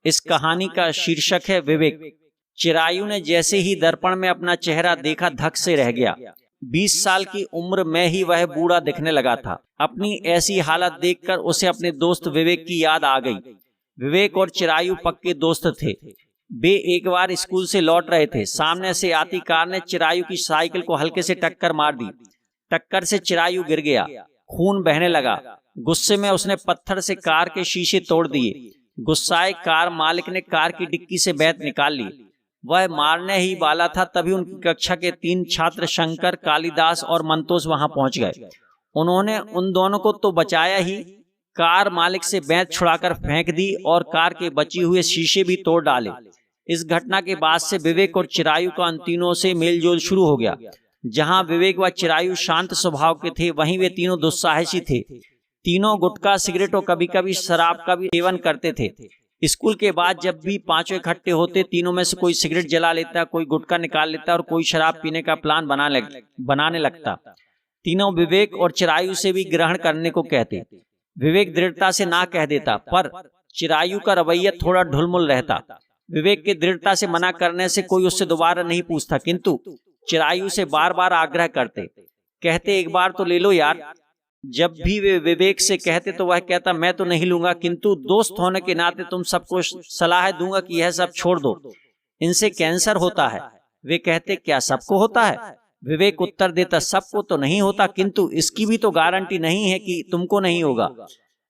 इस कहानी का शीर्षक है विवेक। चिरायु ने जैसे ही दर्पण में अपना चेहरा देखा धक से रह गया। 20 साल की उम्र में ही वह बूढ़ा दिखने लगा था। अपनी ऐसी हालत देखकर उसे अपने दोस्त विवेक की याद आ गई। विवेक और चिरायु पक्के दोस्त थे। वे एक बार स्कूल से लौट रहे थे। सामने से आती कार ने चिरायु की साइकिल को हल्के से टक्कर मार दी। टक्कर से चिरायु गिर गया, खून बहने लगा। गुस्से में उसने पत्थर से कार के शीशे तोड़ दिए। गुस्साए कार मालिक ने कार की डिक्की से बैत निकाल ली। वह मारने ही वाला था, तभी उनकी कक्षा के 3 छात्र शंकर, कालिदास और मंतोष वहां पहुंच गए। उन्होंने उन दोनों को तो बचाया ही, कार मालिक से बैत छुड़ाकर फेंक दी और कार के बचे हुए शीशे भी तोड़ डाले। इस घटना के बाद से विवेक और चिरायु का उन तीनों से मेलजोल शुरू हो गया। जहां विवेक व चिरायु शांत स्वभाव के थे, वहीं वे तीनों दुस्साहसी थे। तीनों गुटखा, सिगरेट और कभी कभी शराब का भी सेवन करते थे। स्कूल के बाद जब भी पांचों इकट्ठे होते, तीनों में से कोई सिगरेट जला लेता, कोई गुटखा निकाल लेता और कोई शराब पीने का प्लान बनाने लगता। तीनों विवेक और चिरायु से भी ग्रहण करने को कहते। विवेक दृढ़ता से ना कह देता, पर चिरायु का रवैया थोड़ा ढुलमुल रहता। विवेक के दृढ़ता से मना करने से कोई उससे दोबारा नहीं पूछता, किंतु चिरायु से बार बार आग्रह करते। कहते, एक बार तो ले लो यार। जब भी वे विवेक से कहते तो वह कहता, मैं तो नहीं लूंगा, किंतु दोस्त होने के नाते तुम सबको सलाह दूंगा कि यह सब छोड़ दो, इनसे कैंसर होता है। वे कहते, क्या सबको होता है? विवेक उत्तर देता, सबको तो नहीं होता, किंतु इसकी भी तो गारंटी नहीं है कि तुमको नहीं होगा।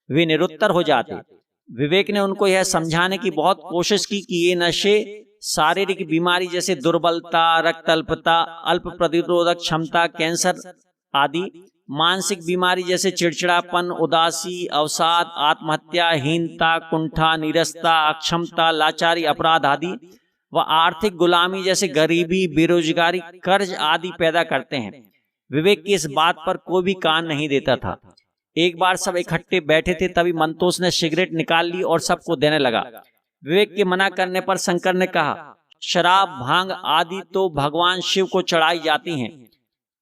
वे निरुत्तर हो जाते। विवेक ने उनको यह समझाने की बहुत कोशिश की कि ये नशे शारीरिक बीमारी जैसे दुर्बलता, रक्त अल्पता, अल्प प्रतिरोधक क्षमता, कैंसर आदि, मानसिक बीमारी जैसे चिड़चिड़ापन, उदासी, अवसाद, आत्महत्या, हीनता, कुंठा, नीरसता, अक्षमता, लाचारी, अपराध आदि व आर्थिक गुलामी जैसे गरीबी, बेरोजगारी, कर्ज आदि पैदा करते हैं। विवेक की इस बात पर कोई भी कान नहीं देता था। एक बार सब इकट्ठे बैठे थे, तभी मंतोष ने सिगरेट निकाल ली और सबको देने लगा। विवेक के मना करने पर शंकर ने कहा, शराब, भांग आदि तो भगवान शिव को चढ़ाई जाती हैं।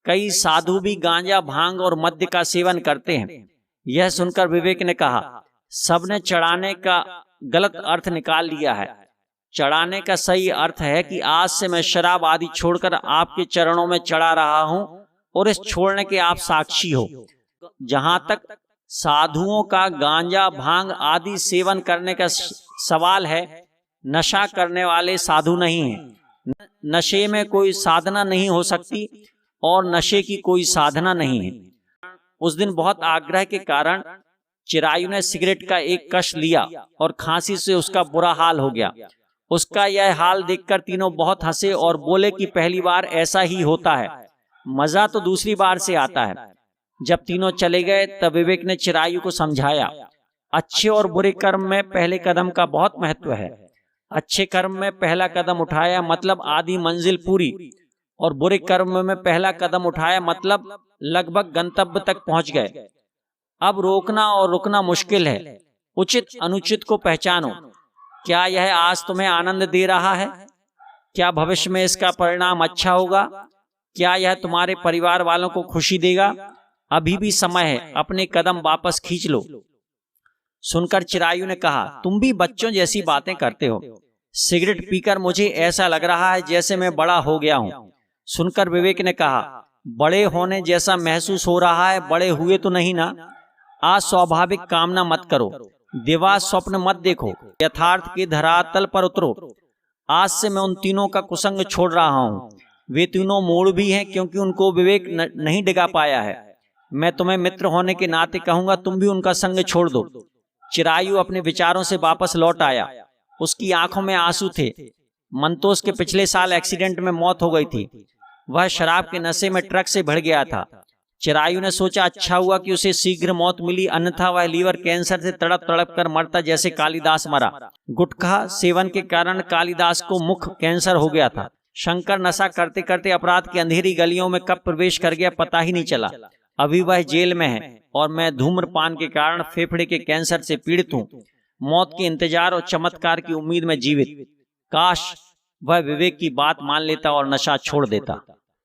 कई साधु भी गांजा, भांग और मद्य का सेवन करते हैं। यह सुनकर विवेक ने कहा, सबने चढ़ाने का गलत अर्थ निकाल लिया है। चढ़ाने का सही अर्थ है कि आज से मैं शराब आदि छोड़कर आपके चरणों में चढ़ा रहा हूं और इस छोड़ने के आप साक्षी हो। जहां तक साधुओं का गांजा, भांग आदि सेवन करने का सवाल है, नशा करने वाले साधु नहीं हैं। नशे में कोई साधना नहीं हो सकती और नशे की कोई साधना नहीं है। उस दिन बहुत आग्रह के कारण चिरायु ने सिगरेट का एक कश लिया और खांसी से उसका बुरा हाल हो गया। उसका यह हाल देखकर तीनों बहुत हंसे और बोले कि पहली बार ऐसा ही होता है, मजा तो दूसरी बार से आता है। जब तीनों चले गए तब विवेक ने चिरायु को समझाया, अच्छे और बुरे कर्म में पहले कदम का बहुत महत्व है। अच्छे कर्म में पहला कदम उठाया मतलब आधी मंजिल पूरी, और बुरे कर्म में पहला कदम उठाया मतलब लगभग गंतव्य तक पहुंच गए। अब रोकना और रुकना मुश्किल है। उचित अनुचित को पहचानो। क्या यह आज तुम्हें आनंद दे रहा है? क्या भविष्य में इसका परिणाम अच्छा होगा? क्या यह तुम्हारे परिवार वालों को खुशी देगा? अभी भी समय है, अपने कदम वापस खींच लो। सुनकर चिरायु ने कहा, तुम भी बच्चों जैसी बातें करते हो। सिगरेट पीकर मुझे ऐसा लग रहा है जैसे मैं बड़ा हो गया हूं। सुनकर विवेक ने कहा, बड़े होने जैसा महसूस हो रहा है, बड़े हुए तो नहीं ना। आज स्वाभाविक कामना मत करो, दिवा स्वप्न मत देखो, यथार्थ के धरातल पर उतरो। आज से मैं उन तीनों का कुसंग छोड़ रहा हूँ। वे तीनों मूढ़ भी हैं क्योंकि उनको विवेक नहीं डिगा पाया है। मैं तुम्हें मित्र होने के नाते कहूंगा, तुम भी उनका संग छोड़ दो। चिरायु अपने विचारों से वापस लौट आया। उसकी आंखों में आंसू थे। मंतोष के पिछले साल एक्सीडेंट में मौत हो गई थी। वह शराब के नशे में ट्रक से भिड़ गया था। चिरायु ने सोचा, अच्छा हुआ कि उसे शीघ्र मौत मिली, अन्यथा वह लीवर कैंसर से तड़प तड़प कर मरता जैसे कालिदास मरा। गुटखा सेवन के कारण कालिदास को मुख कैंसर हो गया था। शंकर नशा करते करते अपराध की अंधेरी गलियों में कब प्रवेश कर गया पता ही नहीं चला। अभी वह जेल में है और मैं धूम्रपान के कारण फेफड़े के कैंसर से पीड़ित हूँ। मौत के इंतजार और चमत्कार की उम्मीद में जीवित। काश वह विवेक की बात मान लेता और नशा छोड़ देता।